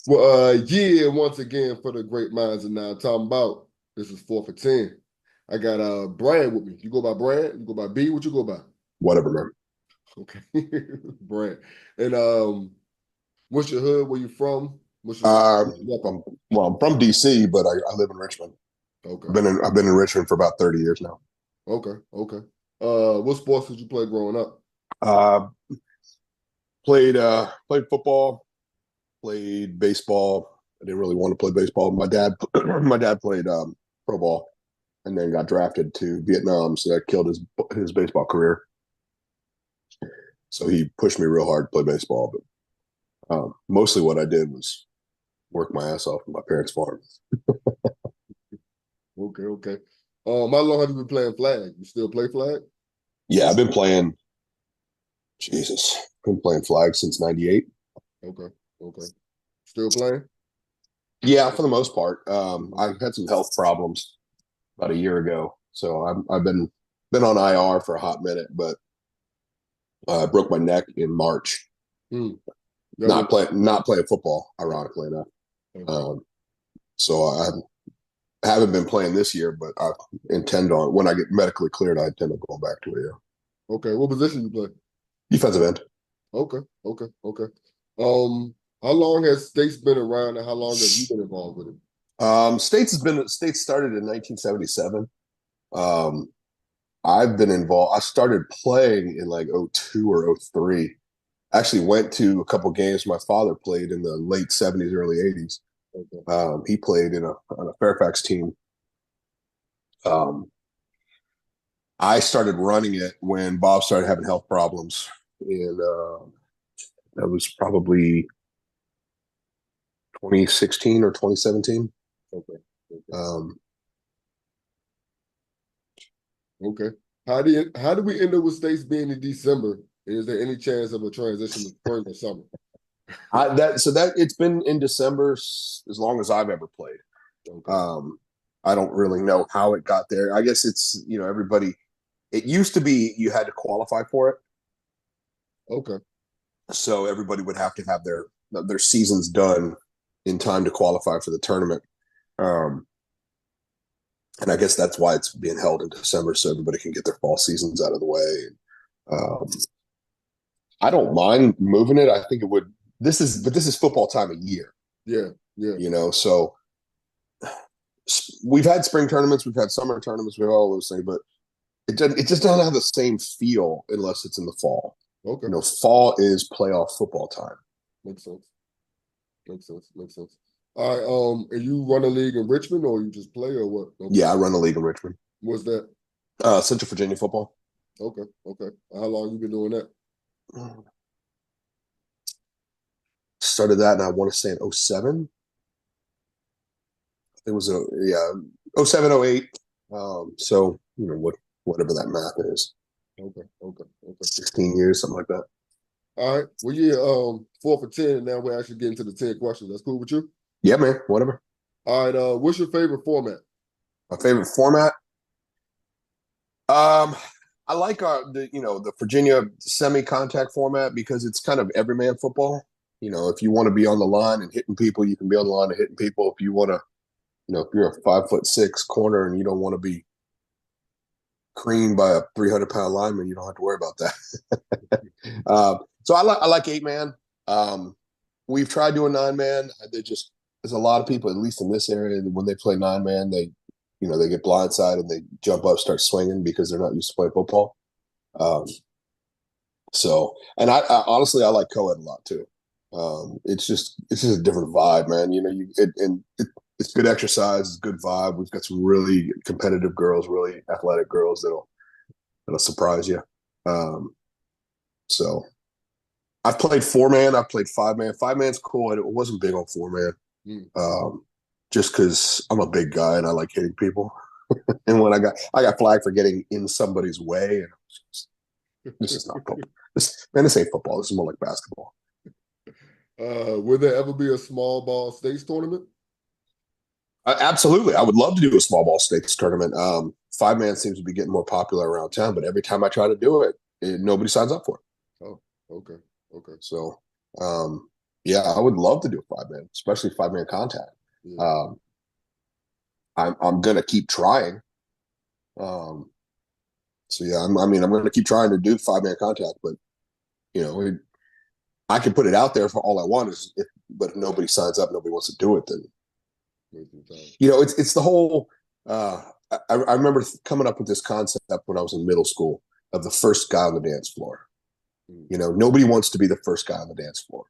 Well, yeah, once again for the great minds and now talking about this is 4 for 10. I got Brad with me. You go by Brad? You go by B? What you go by? Whatever, man. Okay. Brad. And what's your hood? Where you from? What's your Uh, weapon? I'm from DC, but I live in Richmond. Okay. I've been in Richmond for about 30 years now. Okay. Okay. What sports did you play growing up? Uh, played football, played baseball. I didn't really want to play baseball. My dad my dad played pro ball and then got drafted to Vietnam, so that killed his baseball career. So he pushed me real hard to play baseball, but mostly what I did was work my ass off on my parents' farm. Okay, okay. How long have you been playing flag? You still play flag? Yeah, I've been playing. Jesus, been playing flag since '98. Okay, okay. Still playing? Yeah, for the most part. I had some health problems about a year ago, so I've been on IR for a hot minute, but I broke my neck in March. Hmm. That was Not playing football, ironically enough. okay. Um, so I haven't been playing this year, but I intend on when I get medically cleared. I intend on going back to it. Yeah. Okay. What position you play? Defensive end. Okay, okay, okay. Um, how long has States been around and how long have you been involved with it? States started in 1977. Um, I've been involved. I started playing in like '02 or '03. Actually went to a couple games. My father played in the late '70s, early '80s. Okay. He played in on a Fairfax team. Um, I started running it when Bob started having health problems, and that was probably 2016 or 2017. Okay. Okay. Um, Okay. How do we end up with States being in December? Is there any chance of a transition to spring or summer? that it's been in December as long as I've ever played. Okay. Um, I don't really know how it got there. I guess it's everybody. It used to be you had to qualify for it, Okay. so everybody would have to have their seasons done in time to qualify for the tournament. Um, and I guess that's why it's being held in December, so everybody can get their fall seasons out of the way. Um, I don't mind moving it. I think it would. This is football time of year, Yeah. Yeah. So we've had spring tournaments, we've had summer tournaments, we've had all those things, but it just doesn't have the same feel unless it's in the fall. Okay. Fall is playoff football time. Makes sense. Makes sense. Makes sense. All right. And you run a league in Richmond or you just play or what? Okay. Yeah, I run a league in Richmond, What's that? Central Virginia football. Okay. Okay. How long you been doing that? Started that, and I want to say in '07. It was a yeah, '07, '08. So whatever that math is, Okay. Okay. Okay. 16 years, something like that. All right. Well, yeah, 4 for 10, and now we're actually getting to the 10 questions. That's cool with you? Yeah, man, whatever. All right, what's your favorite format? My favorite format. Um, I like the Virginia semi-contact format because it's kind of everyman football. If you want to be on the line and hitting people, you can be on the line and hitting people. If you want to, if you're a 5'6" corner and you don't want to be creamed by a 300-pound lineman, you don't have to worry about that. So I like 8-man. We've tried doing 9-man. There's a lot of people, at least in this area, when they play 9-man, they get blindsided and they jump up, start swinging because they're not used to playing football. Um, and I honestly I like co-ed a lot too. It's just a different vibe, man. It's good exercise, it's good vibe. We've got some really competitive girls, really athletic girls that'll surprise you. Um, so I've played 4-man, I've played 5-man. 5-man's cool. It wasn't big on 4-man, Hmm. um, just because I'm a big guy and I like hitting people. And when I got flagged for getting in somebody's way, and this is not football. This ain't football. This is more like basketball. Will there ever be a small ball states tournament? Absolutely, I would love to do a small ball states tournament. 5-man seems to be getting more popular around town, but every time I try to do it, nobody signs up for it. Oh, okay, okay. So, um, Yeah, I would love to do a 5-man, especially 5-man contact. Yeah, Um, I'm gonna keep trying. Um, so yeah, I mean, I'm gonna keep trying to do 5-man contact, but you know, I can put it out there for all I want. But if nobody signs up, nobody wants to do it, then wasting time. it's the whole. I remember coming up with this concept when I was in middle school of the first guy on the dance floor. Mm. Nobody wants to be the first guy on the dance floor,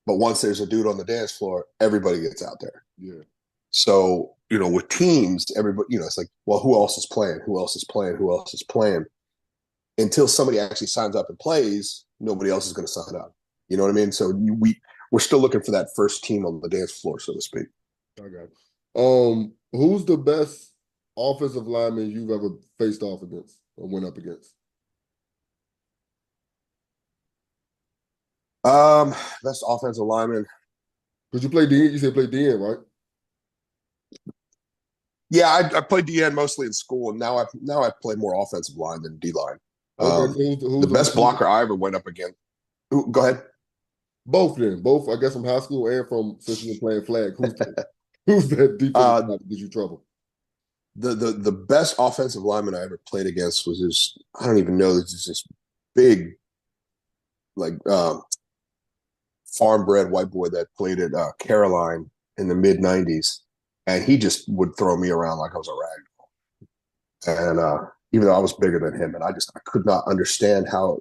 but once there's a dude on the dance floor, everybody gets out there. Yeah, So, with teams, everybody, it's like, well, who else is playing? Who else is playing? Who else is playing? Until somebody actually signs up and plays, nobody else is going to sign up. You know what I mean? So we're still looking for that first team on the dance floor, so to speak. I got you. Who's the best offensive lineman you've ever faced off against or went up against? Um, Best offensive lineman. Because you play D, you said play DN, right? Yeah, I played DN mostly in school, and now I play more offensive line than D line. Okay, so The best who's the blocker I ever went up against. Ooh, go ahead. both then? Both, I guess, from high school and from since you were playing flag. Who's that defensive Uh, guy that gives you trouble? the best offensive lineman I ever played against was this. I don't even know. This is this big, like farm bred white boy that played at Caroline in the mid '90s, and he just would throw me around like I was a rag. And even though I was bigger than him, and I could not understand how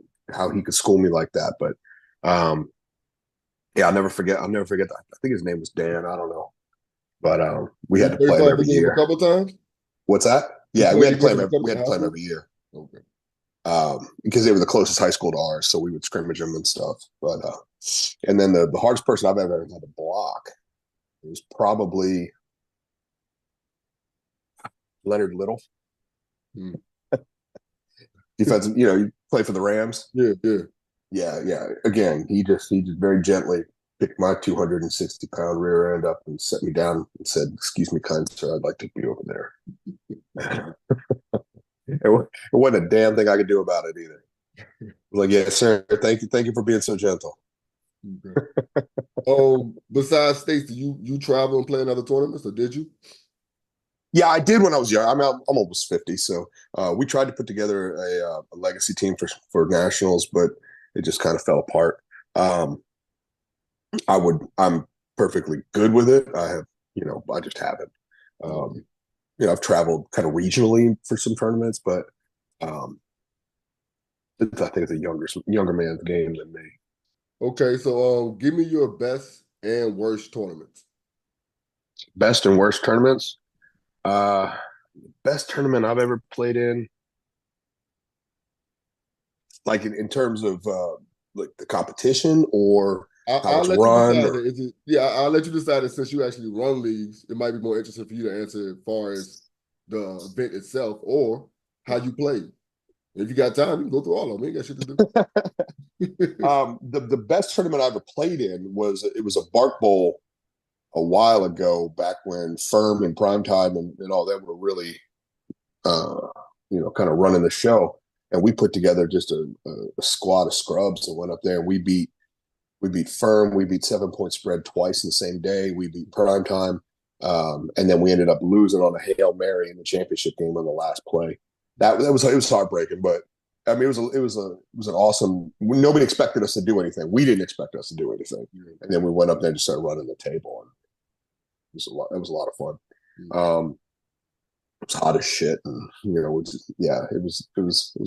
he could school me like that. But um, yeah, I'll never forget that. I think his name was Dan. I don't know, but we You had to played play him off every against him a year. couple times? What's that? You Yeah, we played had to play against him. him a We couple had in to high play him school? every year. Okay. Because they were the closest high school to ours, so we would scrimmage them and stuff. But and then the hardest person I've ever had to block was probably Leonard Little, Hmm. defensive. You play for the Rams. Yeah, yeah. Yeah, yeah. Again, he just very gently picked my 260-pound rear end up and set me down and said, "Excuse me, kind sir, I'd like to be over there." It wasn't a damn thing I could do about it either. I was like, "Yes, sir. Thank you for being so gentle." Okay. Besides states, do you travel and play in other tournaments, or did you? Yeah, I did when I was young. I'm almost 50, so we tried to put together a legacy team for nationals, but it just kind of fell apart. Um, I'm perfectly good with it. I just haven't. Okay. Um, I've traveled kind of regionally for some tournaments, but um, I think it's a younger man's game than me. Okay, so give me your best and worst tournaments. Best and worst tournaments. Uh, Best tournament I've ever played in, like in terms of like the competition or how I'll it's let you run. decide it. Is it yeah, I'll let you decide it since you actually run leagues. It might be more interesting for you to answer as far as the event itself or how you played. If you got time, you can go through all of them. We ain't got shit to do. The best tournament I ever played in was a Bark Bowl a while ago, back when Firm and Primetime and all that were really uh, kind of running the show. And we put together just a squad of scrubs and went up there and we beat Firm, we beat 7 point spread twice in the same day, we beat Primetime, and then we ended up losing on a Hail Mary in the championship game on the last play. That was it was heartbreaking, but I mean it was an awesome. Nobody expected us to do anything. We didn't expect us to do anything, and then we went up there and just started running the table, and it was a lot. It was a lot of fun. Um, it was hot as shit, and yeah, it was a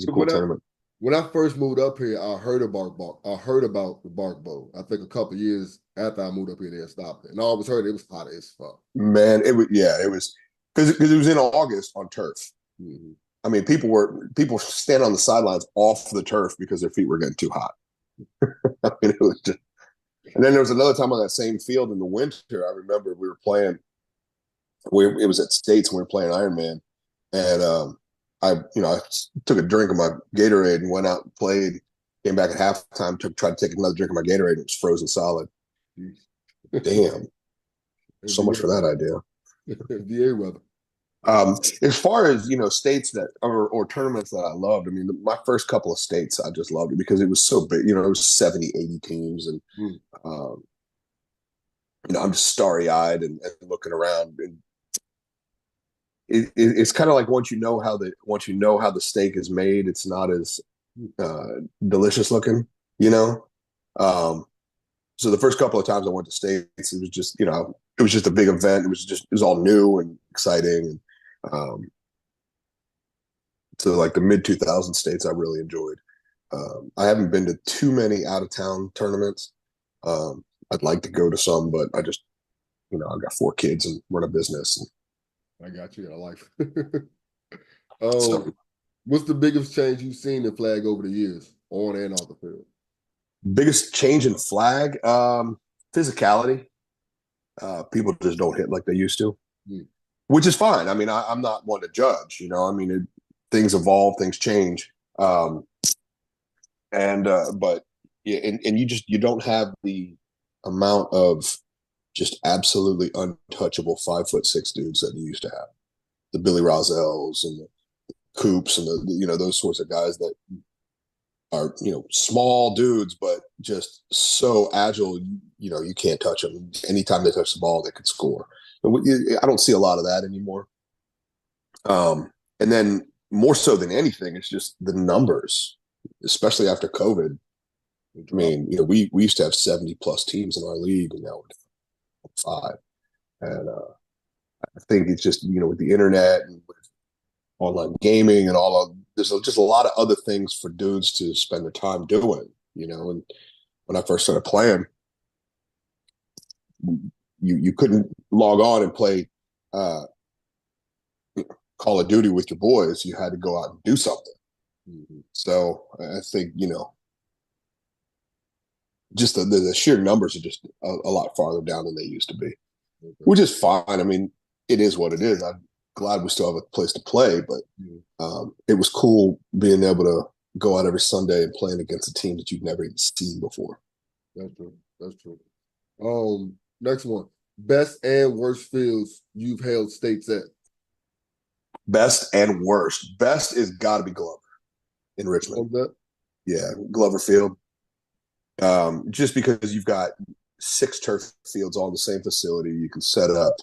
cool when I tournament. when I first moved up here, I heard about the Bark Bowl. I think a couple years after I moved up here, they stopped it, and I always heard it was hot as fuck. Man, it was because it was in August on turf. Mhm. I mean, people stand on the sidelines off the turf because their feet were getting too hot. I mean, it was just. And then there was another time on that same field in the winter. I remember we were playing. It was at States and we were playing Ironman, and I took a drink of my Gatorade and went out and played. Came back at halftime, tried to take another drink of my Gatorade. And it was frozen solid. Damn, so much for that idea. VA weather. As far as states that or tournaments that I loved, I mean, my first couple of states, I just loved it because it was so big. It was 70, 80 teams, and Mm. um, I'm just starry eyed and looking around, and it's kind of like once you know how the steak is made, it's not as delicious looking, you know. Um, so the first couple of times I went to states, it was just a big event. It was all new and exciting, and so like the mid 2000 states, I really enjoyed. I haven't been to too many out of town tournaments. I'd like to go to some, but I've got 4 kids and run a business. I got you. I like. So What's the biggest change you've seen in flag over the years, on and off the field? biggest change in flag, physicality. People just don't hit like they used to, Mm. which is fine. I mean, I'm not one to judge. I mean, things evolve, things change, but yeah, and you don't have the amount of just absolutely untouchable 5'6" dudes that you used to have. The Billy Rozelles and the Coops and those sorts of guys that are small dudes but just so agile. You can't touch them. Anytime they touch the ball, they could score. I don't see a lot of that anymore. And then more so than anything, it's just the numbers, especially after COVID. I mean, we used to have 70 plus teams in our league, and now we're down 5. And I think it's just with the internet and with online gaming and there's just a lot of other things for dudes to spend their time doing. And when I first started playing, you couldn't log on and play uh, Call of Duty with your boys. You had to go out and do something. Mm-hmm. So I think just the sheer numbers are just a lot farther down than they used to be, which is fine. I mean, it is what it is. I'm glad we still have a place to play, but it was cool being able to go out every Sunday and playing against a team that you've never even seen before. That's true. That's true. Next one. Best and worst fields you've held states at. Best and worst. Best is got to be Glover in Richmond. Yeah, Glover Field. Just because you've got 6 turf fields all in the same facility, you can set up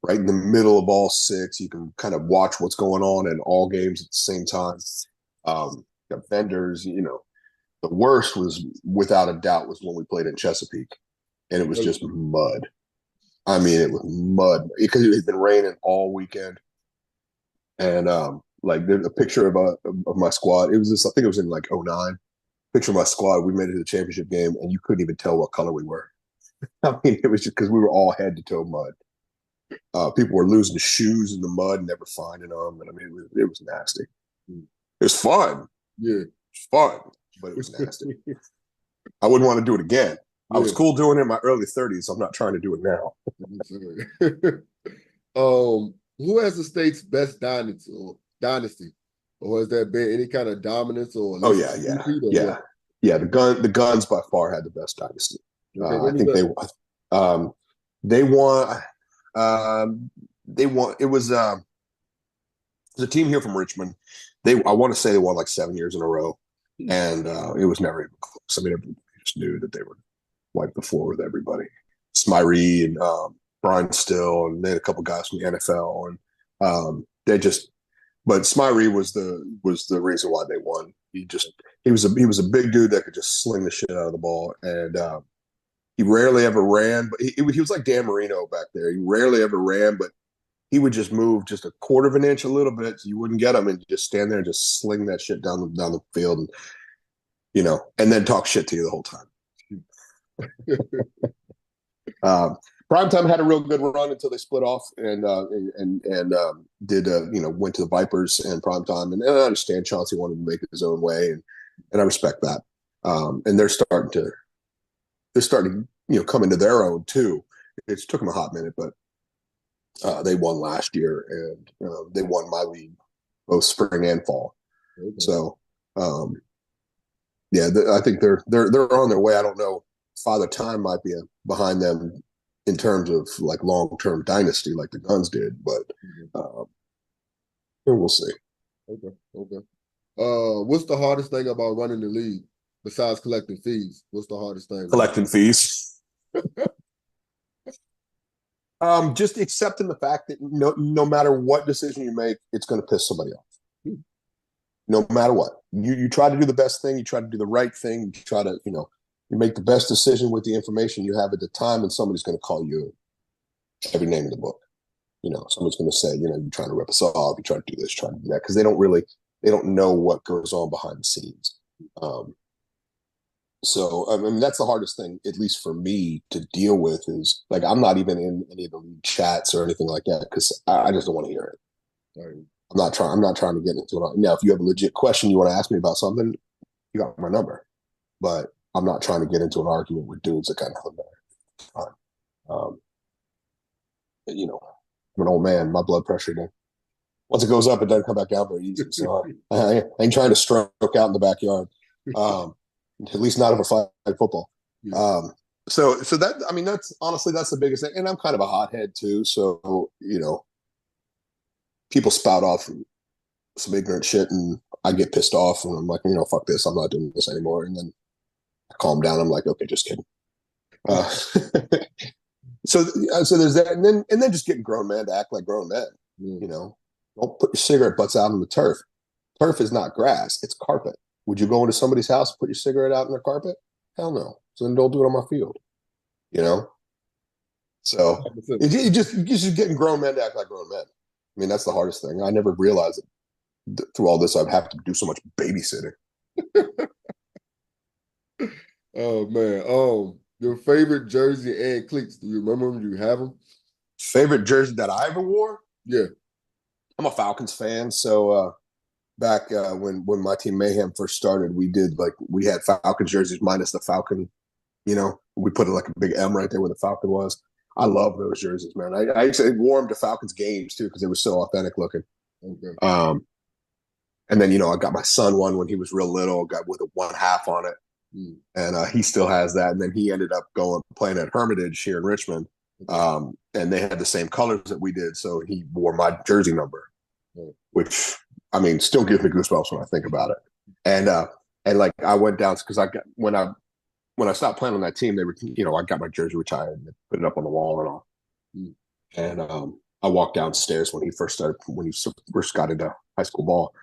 right in the middle of all 6. You can kind of watch what's going on in all games at the same time. Got vendors. The worst was, without a doubt, was when we played in Chesapeake, and it was just mud. I mean, it was mud because it had been raining all weekend. And like there's a picture of my squad. It was I think it was in like 09. Picture of my squad. We made it to the championship game, and you couldn't even tell what color we were. I mean, it was just because we were all head to toe mud. People were losing shoes in the mud and never finding them. And I mean, it was nasty. It was fun. Yeah. It was fun, but it was nasty. I wouldn't want to do it again. Yeah. I was cool doing it in my early 30s. I'm not trying to do it now. Who has the state's best dynasty? Or has there been any kind of dominance or? Oh yeah. The Guns by far had the best dynasty. Okay, I think they won. They won. It was a team here from Richmond. I want to say they won like 7 years in a row, and it was never even close. I mean, everybody just knew that they were wiped the floor with everybody. Smyree and Brian Still, and they had a couple guys from the NFL, and but Smyree was the reason why they won. He was a big dude that could just sling the shit out of the ball, and he rarely ever ran. But he was like Dan Marino back there. He rarely ever ran, but he would just move just a quarter of an inch, a little bit, so you wouldn't get him, and you just stand there and just sling that shit down the field, and then talk shit to you the whole time. Primetime had a real good run until they split off and went to the Vipers and Primetime. And I understand Chauncey wanted to make it his own way, and I respect that. And they're starting to come into their own too. It took them a hot minute, but they won last year, and they won my league both spring and fall. Okay. So I think they're on their way. I don't know. Father Time might be behind them in terms of like long-term dynasty like the Guns did, but We'll see. Okay. Okay. What's the hardest thing about running the league besides collecting fees? What's the hardest thing about Collecting fees. Just accepting the fact that no matter what decision you make, it's going to piss somebody off. it? No matter what, you try to do the best thing, you try to do the right thing, you try to you make the best decision with the information you have at the time, and somebody's going to call you every name in the book. Someone's going to say, you're trying to rip us off, you try to do this, try to do that, because they don't know what goes on behind the scenes. So I mean, that's the hardest thing, at least for me, to deal with. Is like I'm not even in any of the league chats or anything like that because I just don't want to hear it. Right. I'm not trying to get into it. Now, if you have a legit question you want to ask me about something, you got my number. But I'm not trying to get into an argument with dudes that kind of fun. Um, I'm an old man. My blood pressure, once it goes up, it doesn't come back down very easy. So I ain't trying to stroke out in the backyard. At least not over flag football. Yeah. So that, I mean, that's honestly, that's the biggest thing. And I'm kind of a hothead too. So, people spout off some ignorant shit and I get pissed off and I'm like, fuck this. I'm not doing this anymore. And then I calm down. I'm like, okay, just kidding. So there's that. And then just getting grown men to act like grown men, don't put your cigarette butts out on the turf. Turf is not grass. It's carpet. Would you go into somebody's house and put your cigarette out on their carpet? Hell no. So then don't do it on my field. So you just getting grown men to act like grown men. I mean, that's the hardest thing. I never realized that through all this, I'd have to do so much babysitting. Oh man. Your favorite jersey and cleats. Do you remember them? Do you have them? Favorite jersey that I ever wore? Yeah. I'm a Falcons fan. So back when my team Mayhem first started, we had Falcons jerseys minus the Falcon. We put like a big M right there where the Falcon was. I love those jerseys, man. I actually wore them to Falcons games too because they were so authentic looking. Okay. And then I got my son one when he was real little, got with a 1/2 on it, and he still has that. And then he ended up playing at Hermitage here in Richmond, and they had the same colors that we did, so he wore my jersey number, which I mean still gives me goosebumps when I think about it. And like I went down because when I stopped playing on that team, they were, I got my jersey retired and put it up on the wall and all. And I walked downstairs when he first got into high school ball.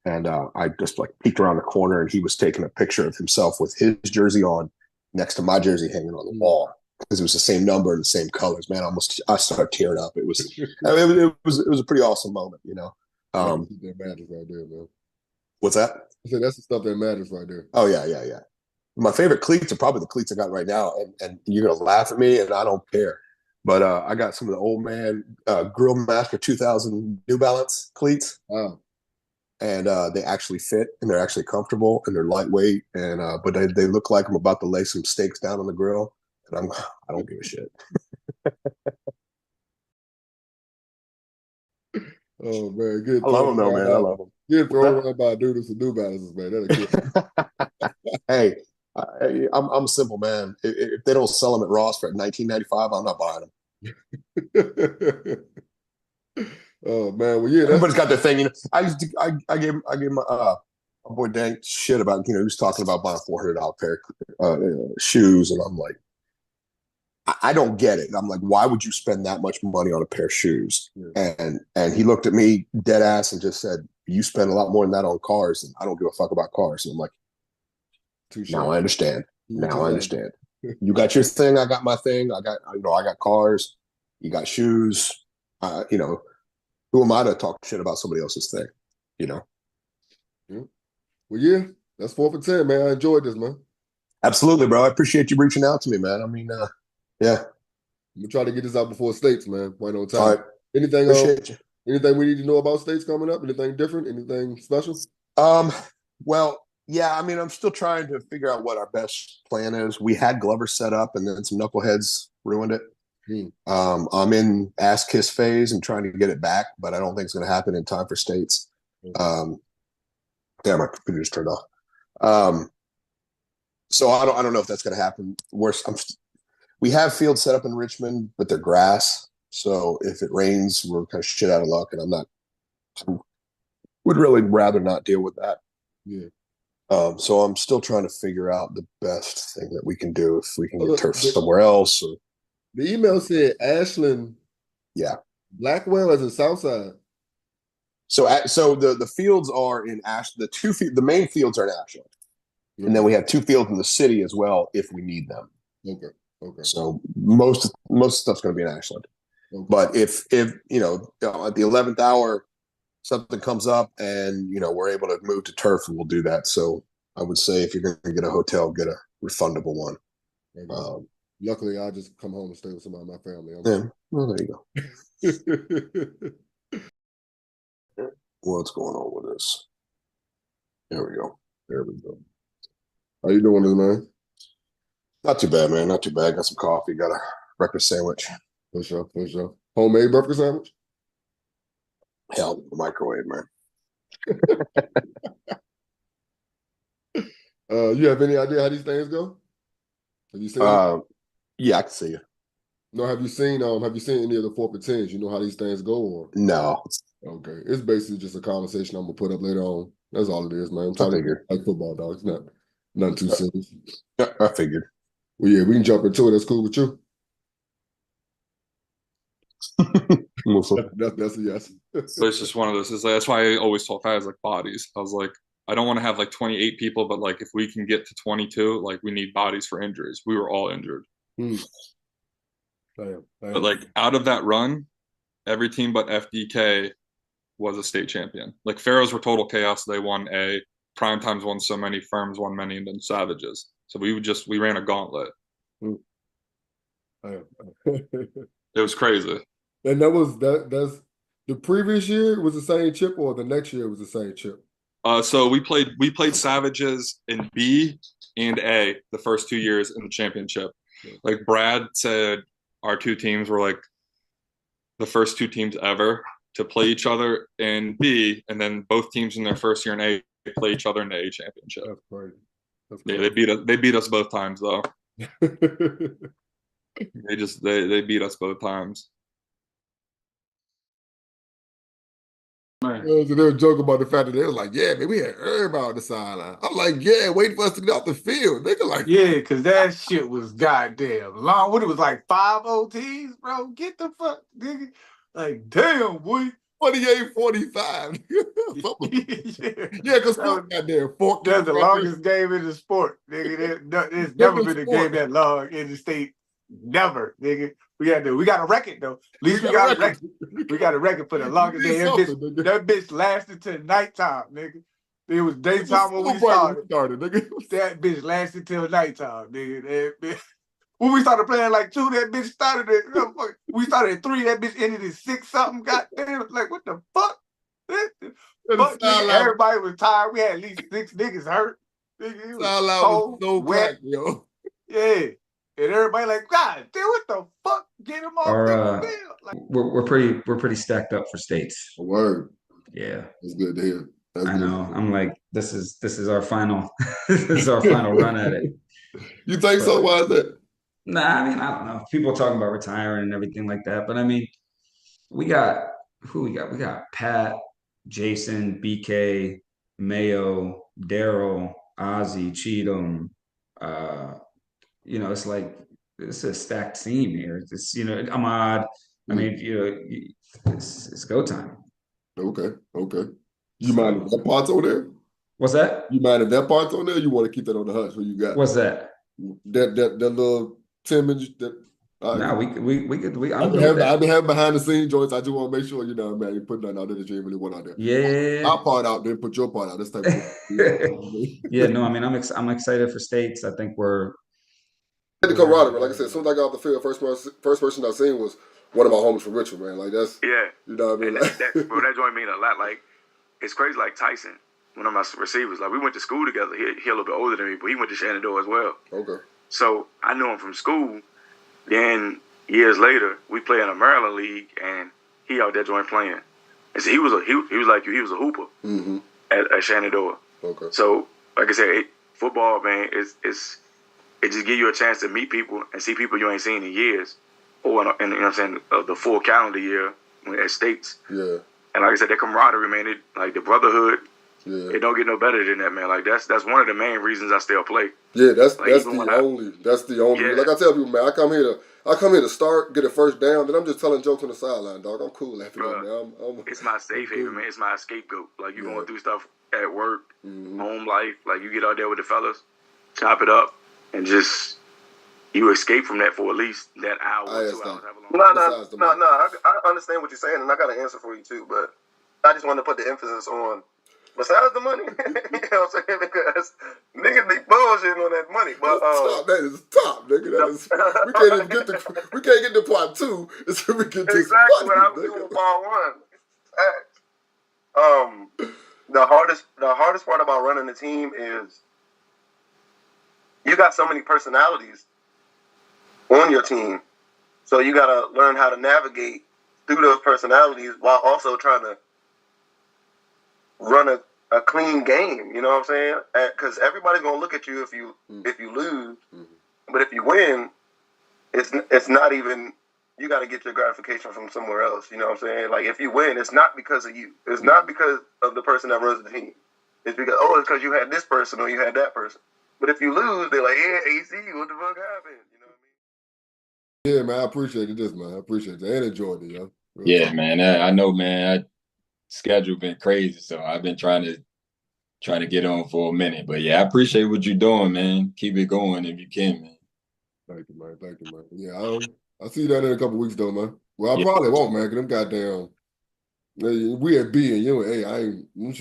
And I just like peeked around the corner and he was taking a picture of himself with his jersey on next to my jersey hanging on the wall because it was the same number and the same colors. Man, I started tearing up. It was, it was a pretty awesome moment, that matters right there, man. What's that? I said that's the stuff that matters right there. Oh yeah. My favorite cleats are probably the cleats I got right now, and you're gonna laugh at me, and I don't care. But I got some of the old man Grill Master 2000 New Balance cleats. Wow. And they actually fit, and they're actually comfortable, and they're lightweight, and but they look like I'm about to lay some steaks down on the grill, and I don't give a shit. Oh man, good. I love them though, man. I love them. Get thrown around by dudes with New Balances, man. Hey, I'm a simple man. If they don't sell them at Ross for $19.95, I'm not buying them. Oh man, well yeah, everybody's got their thing. I gave my boy Dank shit about he was talking about buying a $400 pair of shoes, and I'm like, I don't get it. I'm like, why would you spend that much money on a pair of shoes? Yeah. And he looked at me dead ass and just said, you spend a lot more than that on cars, and I don't give a fuck about cars. And I'm like, now I understand. Now I understand. You got your thing, I got my thing. I got cars. You got shoes. Who am I to talk shit about somebody else's thing? Yeah. Well, yeah, that's 4 for 10, man. I enjoyed this, man. Absolutely, bro. I appreciate you reaching out to me, man. I mean, yeah. I'm gonna try to get this out before States, man. Right on time. All right. Anything we need to know about States coming up? Anything different? Anything special? Well, yeah, I mean, I'm still trying to figure out what our best plan is. We had Glover set up, and then some knuckleheads ruined it. I'm in ass kiss phase and trying to get it back, but I don't think it's going to happen in time for States. Damn, my computer just turned off. So I don't know if that's going to happen. We have fields set up in Richmond, but they're grass. So if it rains, we're kind of shit out of luck. And would really rather not deal with that. Yeah. So I'm still trying to figure out the best thing that we can do if we can get turf The, somewhere else. Or, the email said Ashland yeah. Blackwell as in Southside. So the fields are in the main fields are in Ashland. Okay. And then we have 2 fields in the city as well if we need them. Okay. Okay. So most stuff's going to be in Ashland. Okay. But if at the 11th hour something comes up and we're able to move to turf, we'll do that. So I would say if you're going to get a hotel, get a refundable one. Luckily, I just come home and stay with somebody in my family. Yeah. Well, there you go. What's going on with this? There we go. How you doing, man? Not too bad, man. Not too bad. Got some coffee. Got a breakfast sandwich. For sure. Homemade breakfast sandwich? Hell, microwave, man. You have any idea how these things go? Have you seen? Yeah, I can see you. No, have you seen any of the 4 for 10s? You know how these things go, or no? Okay, it's basically just a conversation I'm gonna put up later on. That's all it is, man. I'm trying to like football, dog. It's nothing too serious. I figured. Well, yeah, we can jump into it. That's cool with you. That's a yes. So it's just one of those. That's why I always told guys like bodies. I was like, I don't want to have like 28 people, but like if we can get to 22, like we need bodies for injuries. We were all injured. Damn. But like out of that run, every team but FDK was a state champion. Like Pharaohs were total chaos. They won A. Prime Times won so many. Firms won many, and then Savages. So we ran a gauntlet. It was crazy. And that's the previous year was the same chip, or the next year was the same chip? So we played Savages in B and A the first 2 years in the championship. Like Brad said, our 2 teams were like the first 2 teams ever to play each other in B, and then both teams in their first year in A play each other in the A championship. That's crazy. Yeah, they beat us both times though. They beat us both times. So they were joking about the fact that they were like, yeah, man, we had everybody on the sideline. I'm like, yeah, waiting for us to get off the field. Nigga, like, yeah, because that shit was goddamn long. What, it was like 5 OTs, bro? Get the fuck, nigga. Like, damn, boy. 28-45. Yeah, because goddamn 14. That's the longest game in the sport, nigga. There's never been a game that long in the state. Never, nigga. We got a record though. At least we got a record. We got a record for the longest day. That bitch lasted till nighttime, nigga. It was daytime when we started. Nigga. That bitch lasted till nighttime, nigga. When we started playing like 2, that bitch started at we started at 3, that bitch ended at 6 something. Goddamn, like what the fuck? Fuck, nigga, everybody was tired. We had at least 6 niggas hurt. Nigga, it was cold, so wet, yo. Yeah. And everybody like, God, dude, what the fuck? Get him off the field. Like, we're pretty stacked up for states. Word. Yeah. It's good to hear. I know. I'm like, this is our final this is our final run at it. You think so? Why is that? Nah, I mean, I don't know. People talking about retiring and everything like that. But I mean, we got who we got? We got Pat, Jason, BK, Mayo, Daryl, Ozzy, Cheatham, it's like it's a stacked team here. It's Ahmad. I mean, it's go time. Okay. You mind if that part's on there? What's that? You mind if that part's on there? Or you want to keep that on the hush? What you got? What's that? That little 10 minutes. No, we could. I've been having behind the scenes joints. I just want to make sure man, you put nothing out there that you ain't really want out there. Yeah. Our part out there, put your part out. This type of Yeah, no, I mean, I'm excited for states. I think we're the camaraderie. Like I said, as soon as I got off the field, first person I seen was one of my homies from Richmond, man. Like that's you know what I mean. Bro, that joint mean a lot. Like it's crazy. Like Tyson, one of my receivers. Like we went to school together. He a little bit older than me, but he went to Shenandoah as well. Okay. So I knew him from school. Then years later, we play in a Maryland league, and he out there joint playing. And so he was like you. He was a hooper at Shenandoah. Okay. So like I said, football, man, it just give you a chance to meet people and see people you ain't seen in years, or in you know what I'm saying, the full calendar year at states. Yeah. And like I said, that camaraderie, man, like the brotherhood, Yeah. it don't get no better than that, man. Like that's one of the main reasons I still play. Yeah, that's Like, the only. Yeah. Like I tell people, man, I come here to start, get a first down, then I'm just telling jokes on the sideline, dog. I'm cool after that, man. It's my safe haven, man. It's my scapegoat. Like you going through stuff at work, Mm-hmm. home life, like you get out there with the fellas, chop it up, and just you escape from that for at least that hour, 2 hours. No. I understand what you're saying, and I got an answer for you too. But I just want to put the emphasis on besides the money. You know what I'm saying? Because niggas be bullshitting on that money. But that is top, nigga. We can't get to part 2 until we get this money. Exactly what I was doing part 1. The hardest part about running a team is you got so many personalities on your team. So you got to learn how to navigate through those personalities while also trying to run a clean game. You know what I'm saying? Because everybody's going to look at you if you lose. Mm-hmm. But if you win, it's not even, you got to get your gratification from somewhere else. You know what I'm saying? Like if you win, it's not because of you. It's not because of the person that runs the team. It's because, it's because you had this person or you had that person. But if you lose, they're like, yeah, AC, what the fuck happened? You know what I mean? Yeah, man, I appreciate this, man. I appreciate it. And enjoyed it, yo. Yeah, man. I know, man. Schedule been crazy, so I've been trying to get on for a minute. But yeah, I appreciate what you're doing, man. Keep it going if you can, man. Thank you, man. Yeah, I'll see you down there in a couple weeks, though, man. Well, I probably won't, man, because them goddamn, we at B and you and A, I ain't, them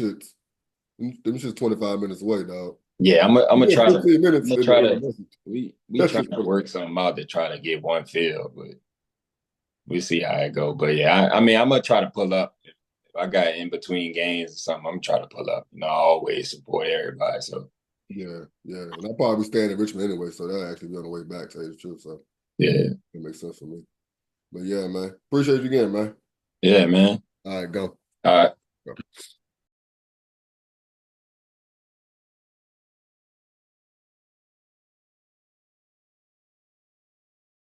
shit's 25 minutes away, dog. Yeah, I'm gonna try to. 15 minutes. We trying to work something out to try to get one field, but we see how it go. But yeah, I mean, I'm gonna try to pull up. If I got in between games or something, I'm trying to pull up. You know, I always support everybody. So yeah, and I'll probably be staying in Richmond anyway, so that'll actually be on the way back. To tell you the truth, so yeah, it makes sense for me. But yeah, man, appreciate you again, man. Yeah, man. All right, go. All right. Go.